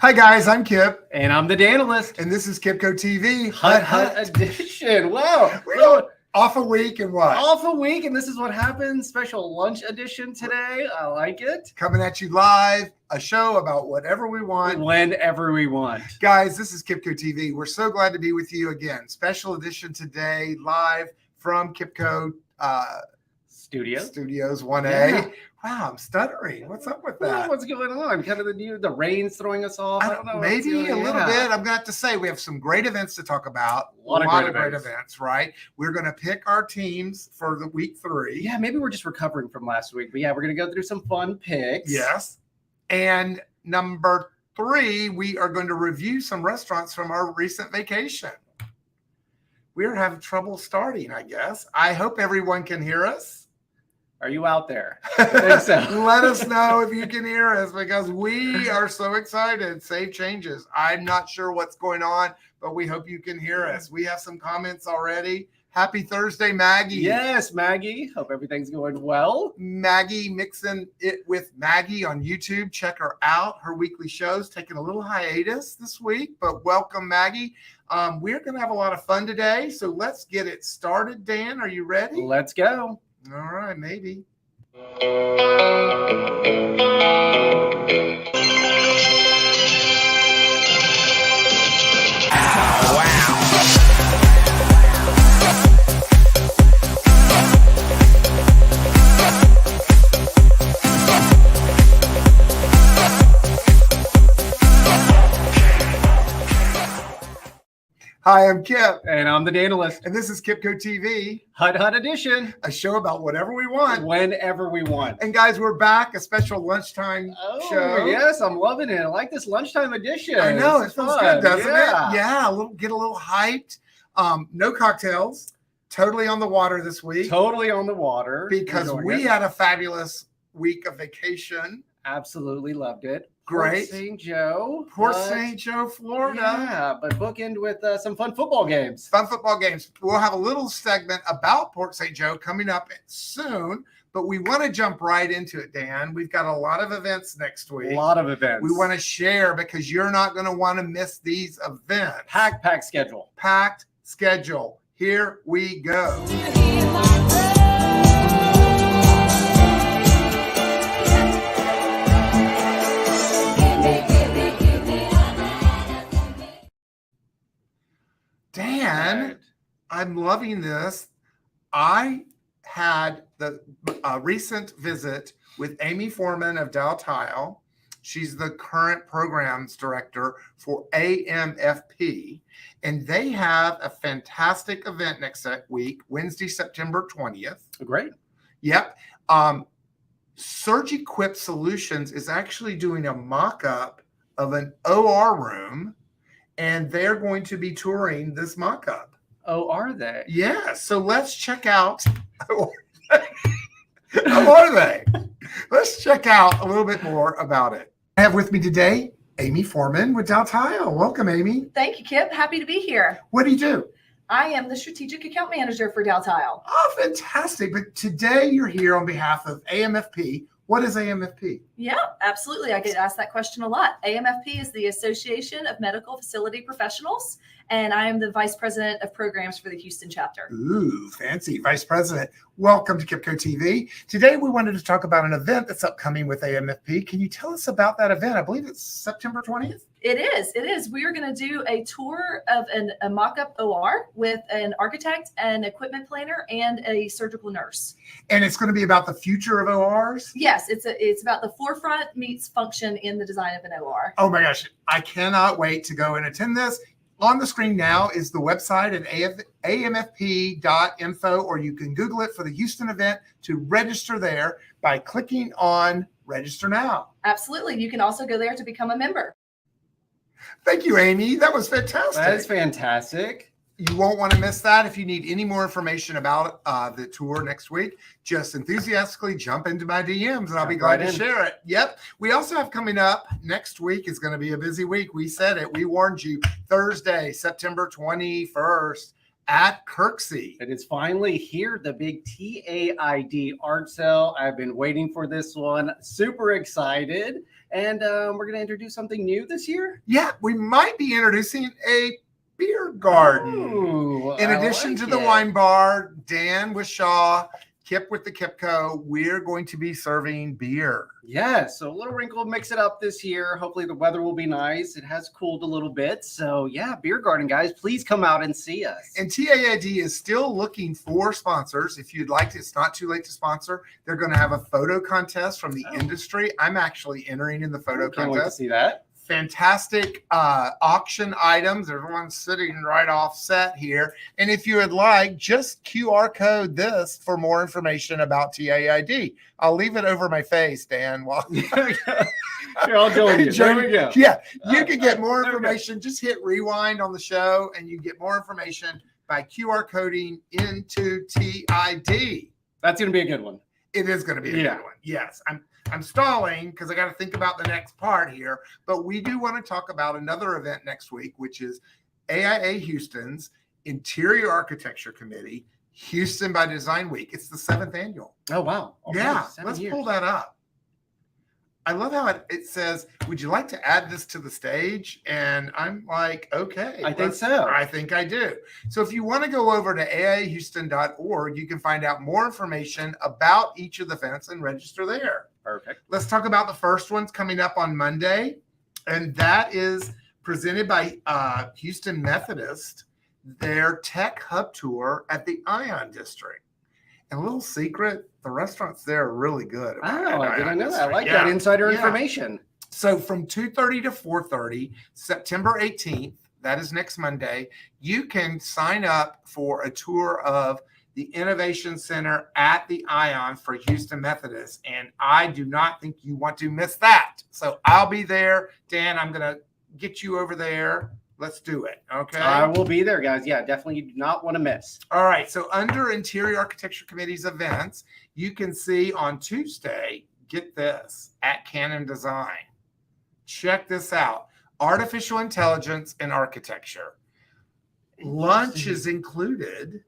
Hi guys, I'm Kip. And I'm the Danalist. And this is KipCoTV. Hut edition. Wow. We're off a week and what? Off a week, and this is what happens. Special lunch edition today. I like it. Coming at you live, a show about whatever we want. Whenever we want. Guys, this is KipCoTV. We're so glad to be with you again. Special edition today, live from KipCo Studios 1A. Yeah. Wow, I'm stuttering. What's up with that? What's going on? Kind of the rain's throwing us off. I don't know. Maybe a little bit. I'm going to have to say we have some great events to talk about. A lot of great events, right? We're going to pick our teams for the week 3. Yeah, maybe we're just recovering from last week. But yeah, we're going to go through some fun picks. Yes. And number 3, we are going to review some restaurants from our recent vacation. We're having trouble starting, I guess. I hope everyone can hear us. Are you out there? I think so. Let us know if you can hear us because we are so excited. Save changes. I'm not sure what's going on, but we hope you can hear us. We have some comments already. Happy Thursday, Maggie. Yes, Maggie. Hope everything's going well. Maggie mixing it with Maggie on YouTube. Check her out. Her weekly show's taking a little hiatus this week, but welcome, Maggie. We're going to have a lot of fun today, so let's get it started. Dan, are you ready? Let's go. All right, maybe. Hi, I'm Kip. And I'm the Danalist. And this is KipCoTV. Hut edition. A show about whatever we want. Whenever we want. And guys, we're back. A special lunchtime show. Yes, I'm loving it. I like this lunchtime edition. I know. It feels good, doesn't it? Yeah, get a little hyped. No cocktails. Totally on the water this week. Totally on the water. Because we had a fabulous week of vacation. Absolutely loved it. Great. Port St. Joe, Florida. Yeah, but bookend with some fun football games. We'll have a little segment about Port St. Joe coming up soon, but we want to jump right into it, Dan. We've got a lot of events next week. A lot of events. We want to share because you're not going to want to miss these events. Packed schedule. Packed schedule. Here we go. Dan, I'm loving this. I had the recent visit with Amy Foreman of Dow Tile. She's the current programs director for AMFP, and they have a fantastic event next week, Wednesday, September 20th. Great. Yep. Surge Equip Solutions is actually doing a mock-up of an OR room, and they're going to be touring this mock-up. Oh, are they? Yeah. So let's check out. How are they? Let's check out a little bit more about it. I have with me today Amy Foreman with Dow Tile. Welcome, Amy. Thank you, Kip. Happy to be here. What do you do? I am the strategic account manager for Dow Tile. Oh, fantastic. But today you're here on behalf of AMFP. What is AMFP? Yeah, absolutely. I get asked that question a lot. AMFP is the Association of Medical Facility Professionals, and I am the Vice President of Programs for the Houston chapter. Ooh, fancy. Vice President. Welcome to KipCoTV. Today we wanted to talk about an event that's upcoming with AMFP. Can you tell us about that event? I believe it's September 20th. It is. We are going to do a tour of a mock-up OR with an architect, an equipment planner, and a surgical nurse. And it's going to be about the future of ORs? Yes, it's about the forefront meets function in the design of an OR. Oh my gosh, I cannot wait to go and attend this. On the screen now is the website at amfp.info, or you can Google it for the Houston event to register there by clicking on Register Now. Absolutely. You can also go there to become a member. Thank you, Amy. That was fantastic. That is fantastic. You won't want to miss that. If you need any more information about the tour next week, just enthusiastically jump into my DMs and I'll be glad to share it. Yep. We also have coming up next week is going to be a busy week. We said it. We warned you. Thursday, September 21st at Kirksey. It is finally here, the big TAID art sale. I've been waiting for this one. Super excited. And we're going to introduce something new this year. Yeah, we might be introducing a beer garden. Ooh, In I addition like to the it. wine bar, Dan with Shaw, Kip with the KipCo, we're going to be serving beer. Yeah, so a little wrinkle, mix it up this year. Hopefully the weather will be nice. It has cooled a little bit. So yeah, beer garden, guys, please come out and see us. And TAID is still looking for sponsors. If you'd like to, it's not too late to sponsor. They're going to have a photo contest from the industry. I'm actually entering in the photo Can't wait to contest. see that. Fantastic auction items. Everyone's sitting right offset here. And if you would like, just QR code this for more information about TAID. I'll leave it over my face, Dan. While Here, I'll join you. There we go. Yeah, you can get There more we go. information. Just hit rewind on the show and you get more information by QR coding into TID. That's going to be a good one. It is going to be a Yeah. good one. Yes, I'm stalling because I got to think about the next part here. But we do want to talk about another event next week, which is AIA Houston's Interior Architecture Committee, Houston by Design Week. It's the 7th annual. Oh, wow. Okay, Yeah, 7 let's years. pull that up. I love how it says, would you like to add this to the stage? And I'm like, okay. I think let's- so. I think I do. So if you want to go over to aiahouston.org, you can find out more information about each of the events and register there. Perfect. Let's talk about the first one's coming up on Monday. And that is presented by Houston Methodist, their Tech Hub Tour at the Ion District. And a little secret, the restaurants there are really good. Oh, did I know that? I like Yeah. that insider Yeah. information. So from 2:30 to 4:30, September 18th, that is next Monday, you can sign up for a tour of the Innovation Center at the Ion for Houston Methodist. And I do not think you want to miss that. So I'll be there. Dan, I'm going to get you over there. Let's do it. Okay. I will be there, guys. Yeah, definitely you do not want to miss. All right. So under Interior Architecture Committee's events, you can see on Tuesday, get this, at Canon Design. Check this out. Artificial intelligence and architecture. Lunch is included.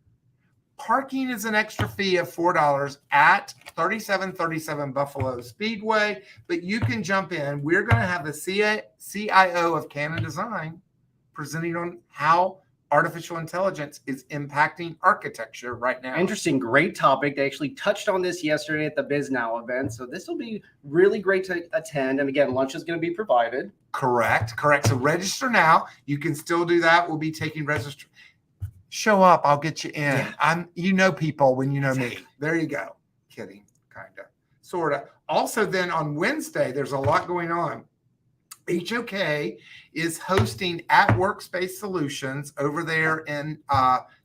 Parking is an extra fee of $4 at 3737 Buffalo Speedway, but you can jump in. We're going to have the CIO of Canon Design presenting on how artificial intelligence is impacting architecture right now. Interesting, great topic. They actually touched on this yesterday at the Biz Now event. So this will be really great to attend. And again, lunch is going to be provided. Correct. So register now. You can still do that. We'll be taking register. Show up. I'll get you in. Yeah. You know people when you know me. There you go. Kidding. Kind of. Sort of. Also then on Wednesday, there's a lot going on. HOK is hosting at Workspace Solutions over there in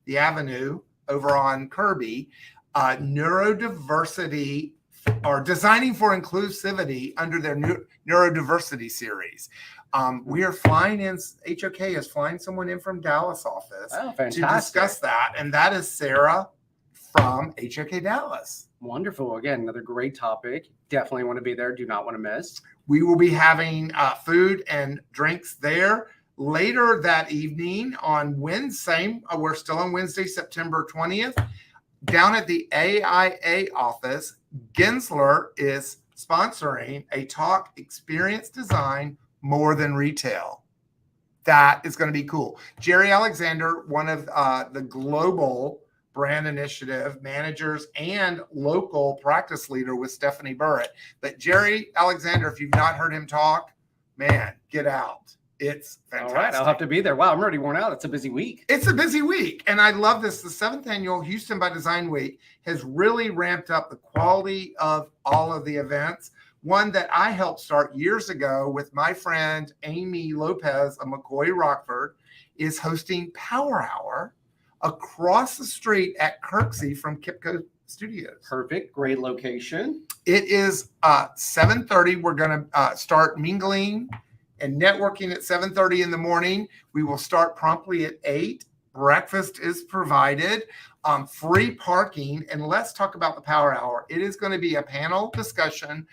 the Avenue over on Kirby, neurodiversity or designing for inclusivity under their neurodiversity series. We are flying in, HOK is flying someone in from Dallas office Oh, to fantastic. discuss that. And that is Sarah from HOK Dallas. Wonderful. Again, another great topic. Definitely want to be there. Do not want to miss. We will be having food and drinks there later that evening on Wednesday. We're still on Wednesday, September 20th. Down at the AIA office, Gensler is sponsoring a talk, Experience Design More Than Retail. That is going to be cool. Jerry Alexander, one of the global brand initiative managers and local practice leader with Stephanie Burrett. But Jerry Alexander, if you've not heard him talk, man, get out. It's fantastic. All right, I'll have to be there. Wow, I'm already worn out. It's a busy week. It's a busy week. And I love this. The 7th annual Houston by Design Week has really ramped up the quality of all of the events. One that I helped start years ago with my friend Amy Lopez of McCoy Rockford is hosting Power Hour across the street at Kirksey from KipCo Studios. Perfect. Great location. It is 7:30. We're going to start mingling and networking at 7:30 in the morning. We will start promptly at 8. Breakfast is provided, free parking, and let's talk about the Power Hour. It is going to be a panel discussion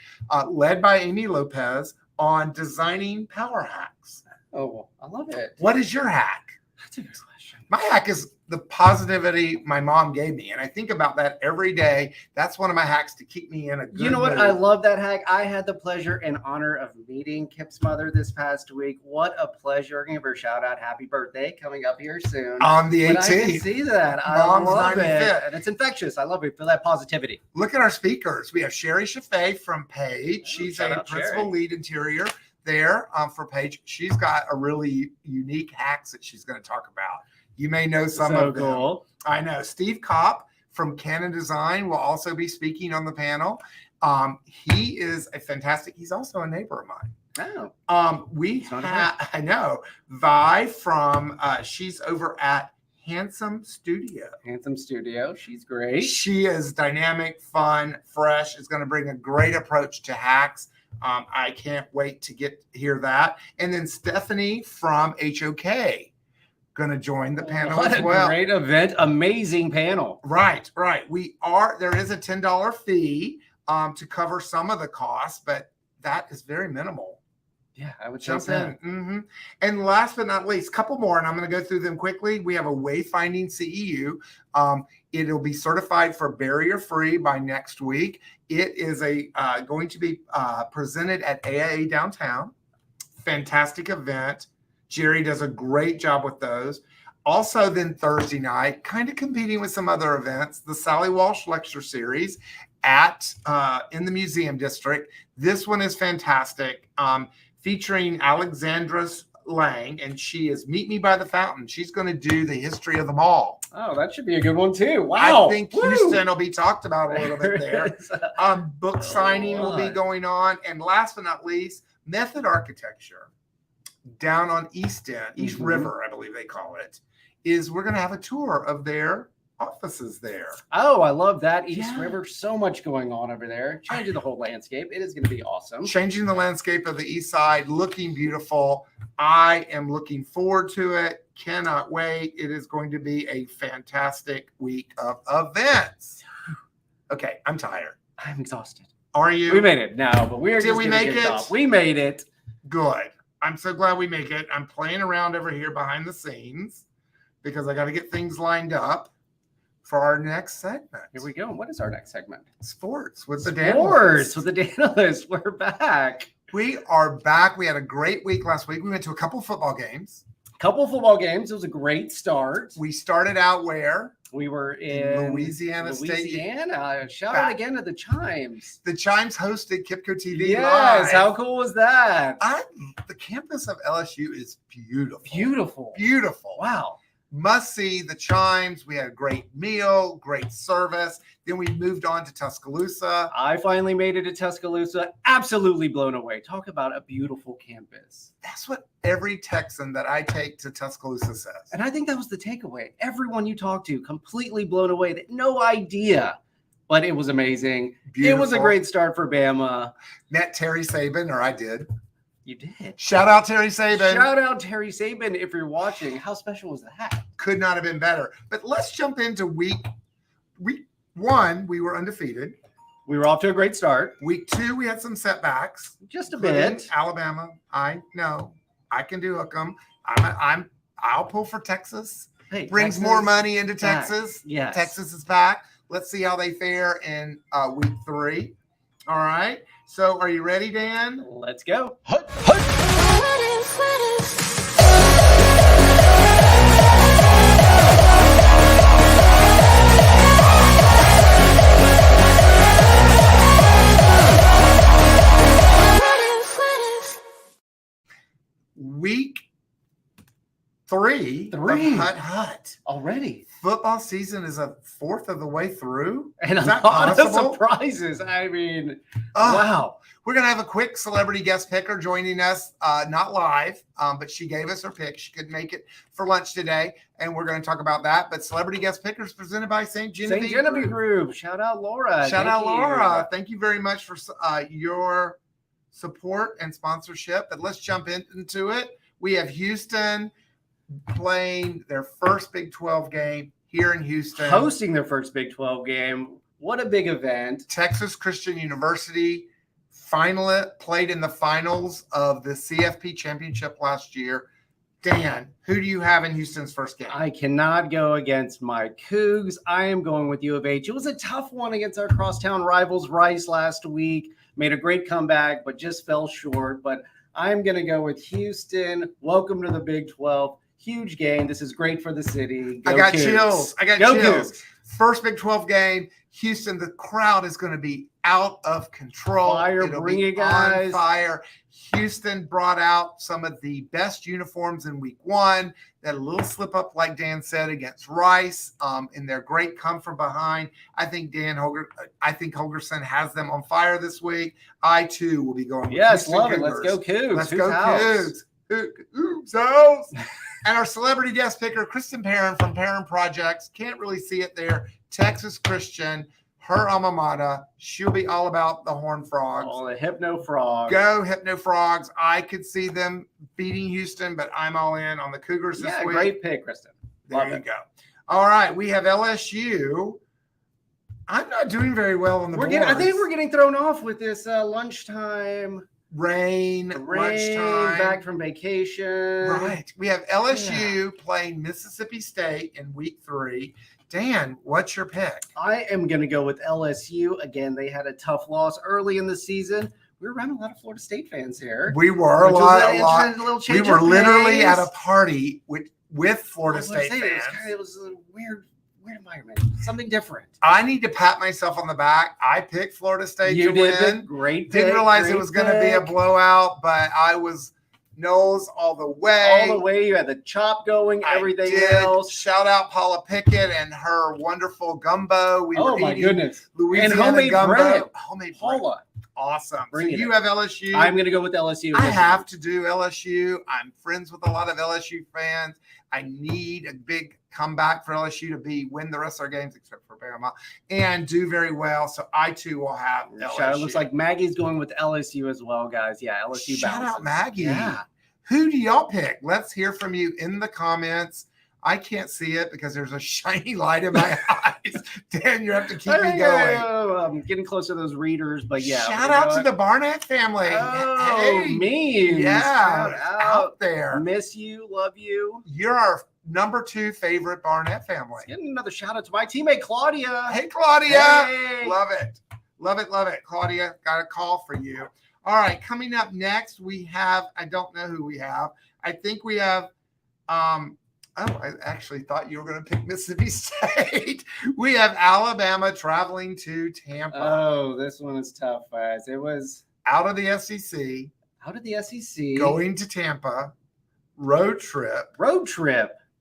led by Amy Lopez on designing power hacks. Oh, I love it. What is your hack? That's a good question. My hack is the positivity my mom gave me. And I think about that every day. That's one of my hacks to keep me in a good You know what? mood. I love that hack. I had the pleasure and honor of meeting Kip's mother this past week. What a pleasure. Give her a shout out. Happy birthday coming up here soon. On the When I can 18th. see that. Mom's I love 95th. it. And it's infectious. I love it. Feel that positivity. Look at our speakers. We have Sherry Chaffee from Page. Oh, She's shout a out principal Sherry. lead interior there for Page. She's got a really unique hacks that she's going to talk about. You may know some So of them. cool. I know. Steve Kopp from Canon Design will also be speaking on the panel. He is a fantastic, he's also a neighbor of mine. Oh, We It's not a have, I know, Vi from, she's over at Handsome Studio. Handsome Studio. She's great. She is dynamic, fun, fresh, is going to bring a great approach to hacks. I can't wait to hear that. And then Stephanie from HOK going to join the panel What as a well. great event. Amazing panel. Right. There is a $10 fee to cover some of the costs, but that is very minimal. Yeah, I would Jump say so. in. And last but not least, a couple more, and I'm going to go through them quickly. We have a wayfinding CEU. It'll be certified for barrier-free by next week. It is going to be presented at AIA Downtown. Fantastic event. Jerry does a great job with those. Also, then Thursday night, kind of competing with some other events, the Sally Walsh Lecture Series in the Museum District. This one is fantastic, featuring Alexandra Lang, and she is Meet Me by the Fountain. She's going to do the history of the mall. Oh, that should be a good one too. Wow. I think Woo! Houston will be talked about a little bit there. Is. Book signing will be Alright. going on. And last but not least, Method Architecture down on East Mhm. River, I believe they call it, is we're going to have a tour of their offices there. Oh, I love that. East Yeah. River. So much going on over there. Changing the whole landscape. It is going to be awesome. Changing the landscape of the East Side, looking beautiful. I am looking forward to it. Cannot wait. It is going to be a fantastic week of events. Okay, I'm tired. I'm exhausted. Are you? We made it. No, but we're Did just we gonna make get it? off. We made it. Good. I'm so glad we make it. I'm playing around over here behind the scenes because I got to get things lined up for our next segment. Here we go. What is our next segment? Sports with the Sports Danilists. with the Danilists. We're back. We are back. We had a great week last week. We went to a couple football games. Couple football games. It was a great start. We started out where? We were in Louisiana State. Louisiana. Shout Back. out again to the Chimes. The Chimes hosted KipCoTV Yes. live. How cool was that? The campus of LSU is beautiful. Beautiful. Beautiful. Wow. Must see the Chimes. We had a great meal, great service. Then we moved on to Tuscaloosa. I finally made it to Tuscaloosa. Absolutely blown away. Talk about a beautiful campus. That's what every Texan that I take to Tuscaloosa says. And I think that was the takeaway. Everyone you talked to completely blown away. They had no idea, but it was amazing. It was a Beautiful. great start for Bama. Met Terry Saban, or I did. You did. Shout out Terry Saban. Shout out Terry Saban if you're watching. How special was that? Could not have been better. But let's jump into week one. We were undefeated. We were off to a great start. Week two, we had some setbacks. Just a Including bit. Alabama. I know. I can do Hook'em. I'll pull for Texas. Hey, Brings Texas, more money into back. Texas. Yes. Texas is back. Let's see how they fare in week three. All right. So are you ready, Dan? Let's go. Week three. Three. Of Hut Hut. Already. Football season is a fourth of the way through. And Is a that lot of possible? surprises. I mean, Oh, wow. We're going to have a quick celebrity guest picker joining us, not live, but she gave us her pick. She couldn't make it for lunch today, and we're going to talk about that. But celebrity guest pickers presented by St. Genevieve. St. Genevieve Group. Shout out Laura. Shout out Thank you. Laura. Thank you very much for your support and sponsorship. But let's jump into it. We have Houston playing their first Big 12 game here in Houston. Hosting their first Big 12 game. What a big event. Texas Christian University played in the finals of the CFP championship last year. Dan, who do you have in Houston's first game? I cannot go against my Cougs. I am going with U of H. It was a tough one against our crosstown rivals, Rice, last week. Made a great comeback, but just fell short. But I'm going to go with Houston. Welcome to the Big 12. Huge game. This is great for the city. I got chills. Go chills. Cougs. First Big 12 game, Houston, the crowd is going to be out of control. Fire, It'll bring be it, guys. on fire. Houston brought out some of the best uniforms in week 1. That a little slip up, like Dan said, against Rice in their great come from behind. I think Holgerson has them on fire this week. I too will be going. Yes, with love Houston it. Let's Cougars. go Cougs. Let's Who's go house? Cougs. Oops, house. And our celebrity guest picker, Kristen Perrin from Perrin Projects. Can't really see it there. Texas Christian, her alma mater. She'll be all about the Horned Frogs. Oh, the Hypno Frog. Go Hypno Frogs. I could see them beating Houston, but I'm all in on the Cougars this week. Great pick, Kristen. There Love you it. go. All right, we have LSU. I'm not doing very well on the boards. I think we're getting thrown off with this lunchtime. Rain, lunchtime. Back from vacation. Right. We have LSU playing Mississippi State in week 3. Dan, what's your pick? I am going to go with LSU. Again, they had a tough loss early in the season. We were around a lot of Florida State fans here. We were a lot. We were literally at a pace. party with Florida State fans. It was a weird environment. Something different. I need to pat myself on the back. I picked Florida State to win. Great pick. Didn't realize it was going to be a blowout, but I was nose all the way. All the way. You had the chop going, everything else. Shout out Paula Pickett and her wonderful gumbo. We were my eating goodness. Louisiana And homemade gumbo. bread. Homemade bread. Paula. Awesome. Bring so it you in. have LSU. I'm going to go with LSU. I have to do LSU. I'm friends with a lot of LSU fans. I need a big comeback for LSU to win the rest of their games, except for Bama, and do very well. So I too will have LSU. It looks like Maggie's going with LSU as well, guys. Yeah, LSU. Shout bounces. out Maggie. Yeah. Who do y'all pick? Let's hear from you in the comments. I can't see it because there's a shiny light in my eyes. Dan, you have to keep me going. I'm getting close to those readers, but yeah. Shout out to the Barnett family. Oh, hey, memes. yeah, Shout out there. Miss you, love you. You're our number 2 favorite Barnett family. Getting another shout out to my teammate Claudia. Hey, Claudia. Hey. Love it. Love it. Love it. Claudia, got a call for you. All right. Coming up next, we have, I don't know who we have. I think we have, I actually thought you were going to pick Mississippi State. We have Alabama traveling to Tampa. Oh, this one is tough, guys. It was out of the SEC. Out of the SEC. Going to Tampa. Road trip.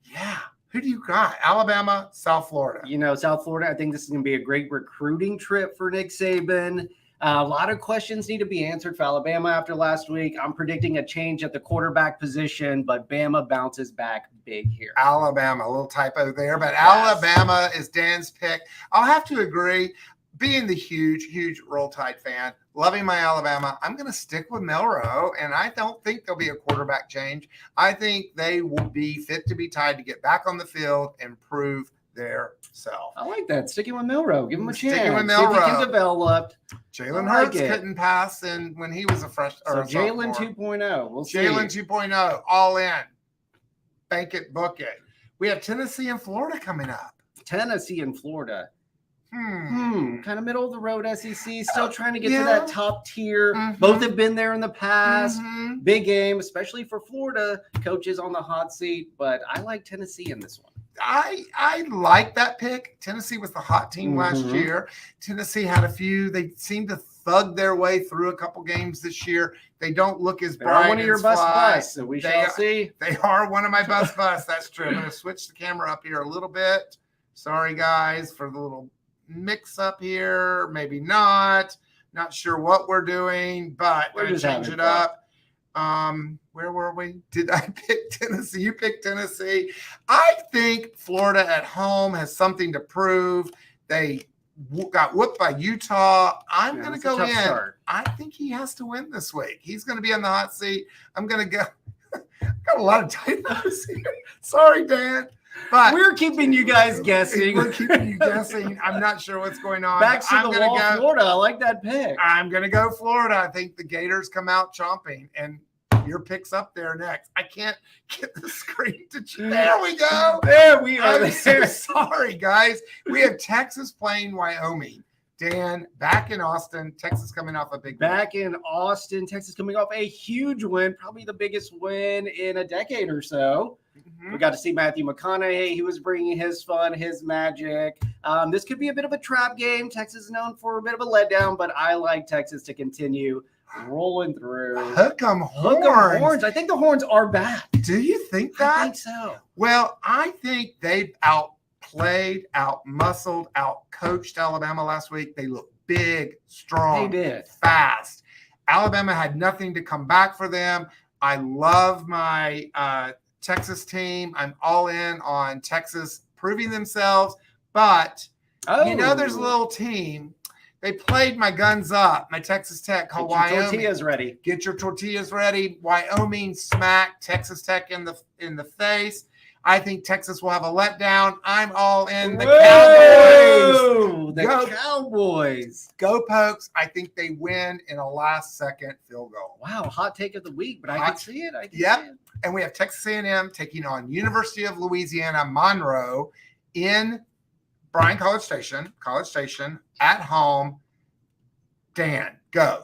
Yeah. Who do you got? Alabama, South Florida. South Florida, I think this is going to be a great recruiting trip for Nick Saban. A lot of questions need to be answered for Alabama after last week. I'm predicting a change at the quarterback position, but Bama bounces back big here. Alabama, a little typo there, but Alabama is Dan's pick. I'll have to agree. Being the huge Roll Tide fan, loving my Alabama, I'm going to stick with Melrose, and I don't think there'll be a quarterback change. I think they will be fit to be tied to get back on the field and prove their self. I like that. Sticking with Melrose. Give him a chance. Sticking with See if he Melrose. can develop. Jalen I like Hurts it. couldn't pass when he was a freshman. So Jalen 2.0. We'll see. Jalen 2.0, all in. Bank it, book it. We have Tennessee and Florida coming up. Tennessee and Florida. Kind of middle of the road SEC. Still trying to get to Yeah. that top tier. Both have been there in the past. Big game, especially for Florida. Coaches on the hot seat, but I like Tennessee in this one. I like that pick. Tennessee was the hot team last year. Tennessee had a few. They seemed to thug their way through a couple games this year. They don't look as They're bright. one of your as best fly. busts, so we shall see. They are one of my best busts. That's true. I'm going to switch the camera up here a little bit. Sorry, guys, for the little mix up here. Maybe not. Not sure what we're doing, but We're going to just change having it up. Where were we? Did I pick Tennessee? You picked Tennessee. I think Florida at home has something to prove. They got whooped by Utah. I'm going to go in. Start. I think he has to win this week. He's going to be on the hot seat. I'm going to go. Got a lot of typos here. Sorry, Dan. But we're keeping you guys guessing. We're keeping you guessing. I'm not sure what's going on. Back to I'm the gonna wall, go, Florida. I like that pick. I'm going to go Florida. I think the Gators come out chomping. And Your pick's up there next. I can't get the screen to. There we go. There we are. I'm so sorry, guys. We have Texas playing Wyoming. Dan, back in Austin, Texas coming off a big win. Back in Austin, Texas coming off a huge win, probably the biggest win in a decade or so. We got to see Matthew McConaughey. He was bringing his fun, his magic. This could be a bit of a trap game. Texas is known for a bit of a letdown, but I like Texas to continue rolling through. Hook 'em Hook 'em horns. horns. I think the horns are back. Do you think that? I think so. Well, I think they outplayed, outmuscled, outcoached Alabama last week. They looked big, strong, They did. fast. Alabama had nothing to come back for them. I love my Texas team. I'm all in on Texas proving themselves. But, there's a little team. They played my guns up, my Texas Tech called Get your Wyoming. tortillas ready. Get your tortillas ready. Wyoming smacked Texas Tech in the face. I think Texas will have a letdown. I'm all in. The Whoa! Cowboys. The Go. Cowboys. Go Pokes. I think they win in a last-second field goal. Wow, hot take of the week, but I can see it. Yep. And we have Texas A&M taking on University of Louisiana Monroe in Bryan College Station at home. Dan, go.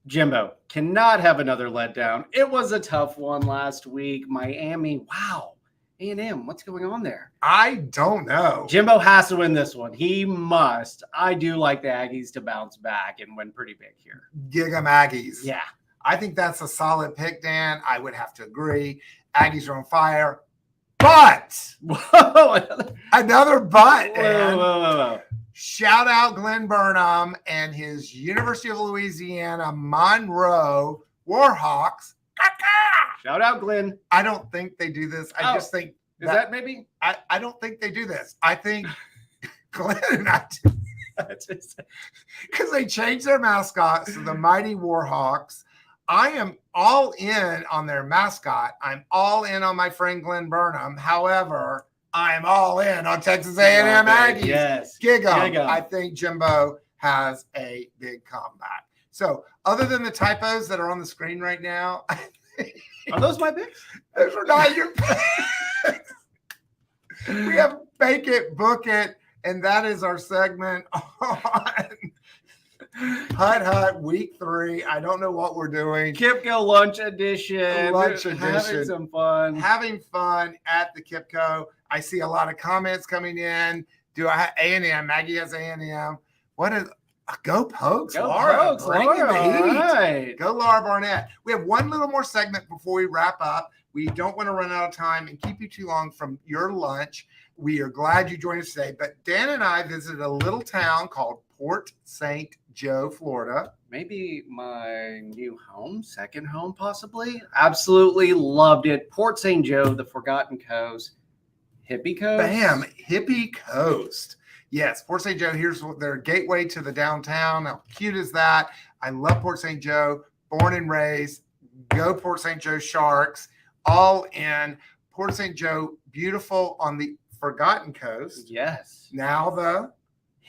Jimbo cannot have another letdown. It was a tough one last week. Miami, wow. A&M, what's going on there? I don't know. Jimbo has to win this one. He must. I do like the Aggies to bounce back and win pretty big here. Giga Aggies. Yeah. I think that's a solid pick, Dan. I would have to agree. Aggies are on fire. But Whoa. another but, Dan. Whoa. Shout out Glenn Burnham and his University of Louisiana Monroe Warhawks. Shout out, Glenn. I don't think they do this. I just think Is that maybe? I don't think they do this. I think Glenn and I do because they changed their mascots to the Mighty Warhawks. I am all in on their mascot. I'm all in on my friend Glenn Burnham. However, I'm all in on Texas A&M Aggies. Yes. Gig 'em. Gig 'em. I think Jimbo has a big comeback. So other than the typos that are on the screen right now, Are those my picks? those are not your picks. We have Bake It, Book It, and that is our segment on Hut Week 3. I don't know what we're doing. KipCo Lunch Edition. Lunch Having Edition. some fun. Having fun at the KipCo. I see a lot of comments coming in. Do I have A&M? Maggie has A&M. What is Go Pokes, Go Laura. Pokes, Bringing Laura. the heat. All right. Go Laura Barnett. We have one little more segment before we wrap up. We don't want to run out of time and keep you too long from your lunch. We are glad you joined us today. But Dan and I visited a little town called Port St. Joe, Florida. Maybe my new home, second home, possibly. Absolutely loved it. Port St. Joe, the Forgotten Coast, Hippie Coast. Bam, Hippie Coast. Yes, Port St. Joe. Here's their gateway to the downtown. How cute is that? I love Port St. Joe. Born and raised. Go Port St. Joe Sharks. All in. Port St. Joe, beautiful on the Forgotten Coast. Yes. Now the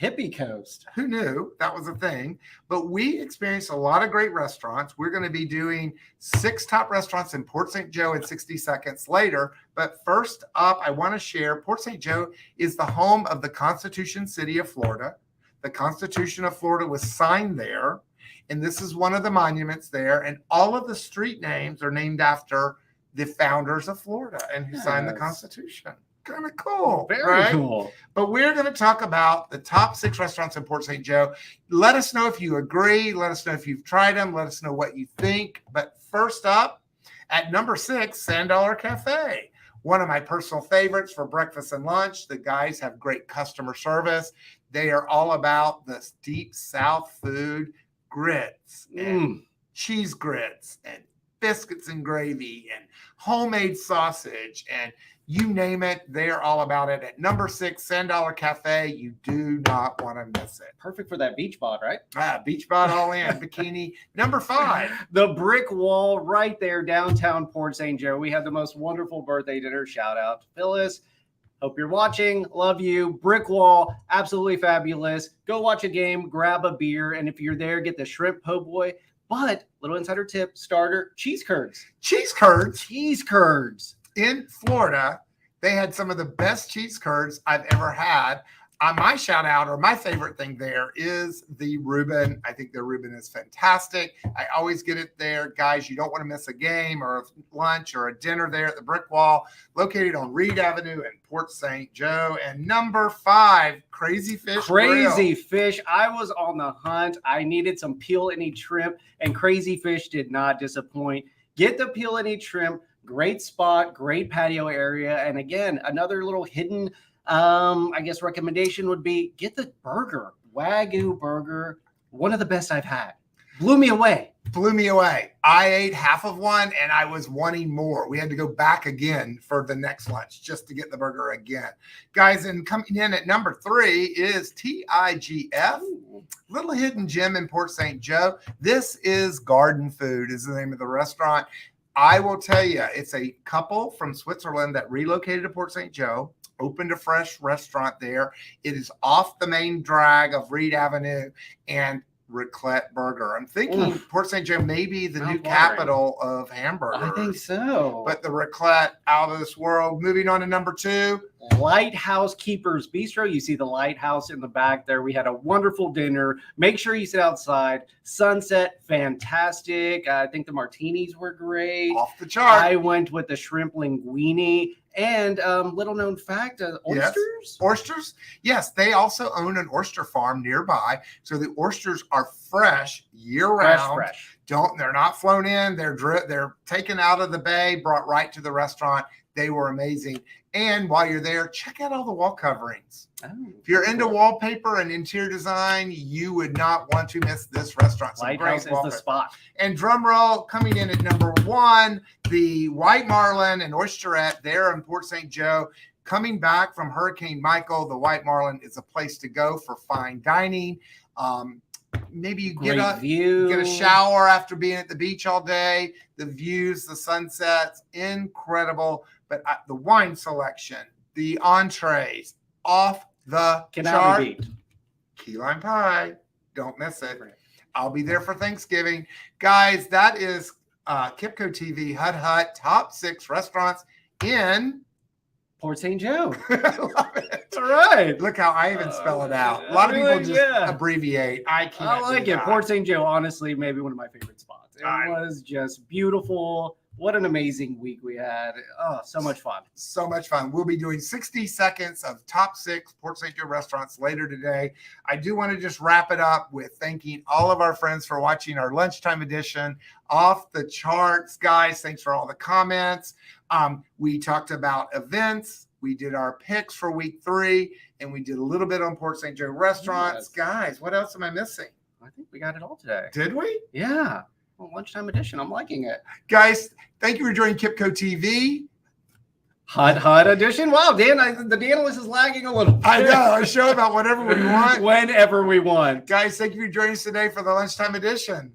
Hippie Coast. who knew that was a thing? But we experienced a lot of great restaurants. We're going to be doing 6 top restaurants in Port St. Joe in 60 seconds later. But first up, I want to share Port St. Joe is the home of the Constitution City of Florida. The Constitution of Florida was signed there. And this is one of the monuments there. And all of the street names are named after the founders of Florida and who signed the Yes. Constitution. Kind of cool. Very right? cool. But we're going to talk about the top 6 restaurants in Port St. Joe. Let us know if you agree. Let us know if you've tried them. Let us know what you think. But first up, at number 6, Sand Dollar Cafe. One of my personal favorites for breakfast and lunch. The guys have great customer service. They are all about the deep South food, grits and cheese grits and biscuits and gravy and homemade sausage and you name it, they're all about it. At number 6, Sand Dollar Cafe, you do not want to miss it. Perfect for that beach bod, right? Beach bod all in, bikini. Number 5. The brick wall right there, downtown Port St. Joe. We had the most wonderful birthday dinner. Shout out to Phyllis. Hope you're watching. Love you. Brick wall, absolutely fabulous. Go watch a game, grab a beer, and if you're there, get the shrimp po' boy. But little insider tip, starter, cheese curds. Cheese curds Cheese curds. in Florida. They had some of the best cheese curds I've ever had. My shout out or my favorite thing there is the Reuben. I think the Reuben is fantastic. I always get it there. Guys, you don't want to miss a game or a lunch or a dinner there at the Brick Wall, located on Reed Avenue in Port St. Joe. And number 5, Crazy Fish Crazy Grill. Fish. I was on the hunt. I needed some peel and eat shrimp, and Crazy Fish did not disappoint. Get the peel and eat shrimp. Great spot, great patio area. And again, another little hidden I guess recommendation would be get the burger, Wagyu burger, one of the best I've had. Blew me away. Blew me away. I ate half of one and I was wanting more. We had to go back again for the next lunch just to get the burger again. Guys, and coming in at number 3 is TIGF, little hidden gem in Port St. Joe. This is Garden Food is the name of the restaurant. I will tell you, it's a couple from Switzerland that relocated to Port St. Joe, opened a fresh restaurant there. It is off the main drag of Reed Avenue and raclette burger. I'm thinking Port St. Joe may be the new capital of hamburgers. I think so. But the raclette, out of this world. Moving on to number 2. Lighthouse Keepers Bistro. You see the lighthouse in the back there. We had a wonderful dinner. Make sure you sit outside. Sunset, fantastic. I think the martinis were great. Off the chart. I went with the shrimp linguine. And little known fact, oysters? Yes. Oysters? Yes, they also own an oyster farm nearby. So the oysters are fresh year round. Fresh. They're not flown in. They're taken out of the bay, brought right to the restaurant. They were amazing. And while you're there, check out all the wall coverings. Oh, if you're into wallpaper and interior design, you would not want to miss this restaurant. Lighthouse is the spot. And drum roll, coming in at number 1, the White Marlin and Oysterette there in Port St. Joe. Coming back from Hurricane Michael, the White Marlin is a place to go for fine dining. Maybe you get a shower after being at the beach all day. The views, the sunsets, incredible. But the wine selection, the entrees, off the chart. Be beat. Key lime pie, don't miss it. I'll be there for Thanksgiving, guys. That is KipCoTV Hut top 6 restaurants in Port St. Joe. I love it. All right. Look how I even spell it out. A lot of people just abbreviate. I can't. I like it. Port St. Joe, honestly, maybe one of my favorite spots. It was just beautiful. What an amazing week we had. Oh, so much fun. So much fun. We'll be doing 60 seconds of top 6 Port St. Joe restaurants later today. I do want to just wrap it up with thanking all of our friends for watching our lunchtime edition. Off the charts, guys. Thanks for all the comments. We talked about events. We did our picks for week 3, and we did a little bit on Port St. Joe restaurants. Yes. Guys, what else am I missing? I think we got it all today. Did we? Yeah. Well, lunchtime edition. I'm liking it. Guys, thank you for joining KipCoTV. Hut edition. Wow, Dan, the analyst is lagging a little. I know. I show about whatever we want. Whenever we want. Guys, thank you for joining us today for the lunchtime edition.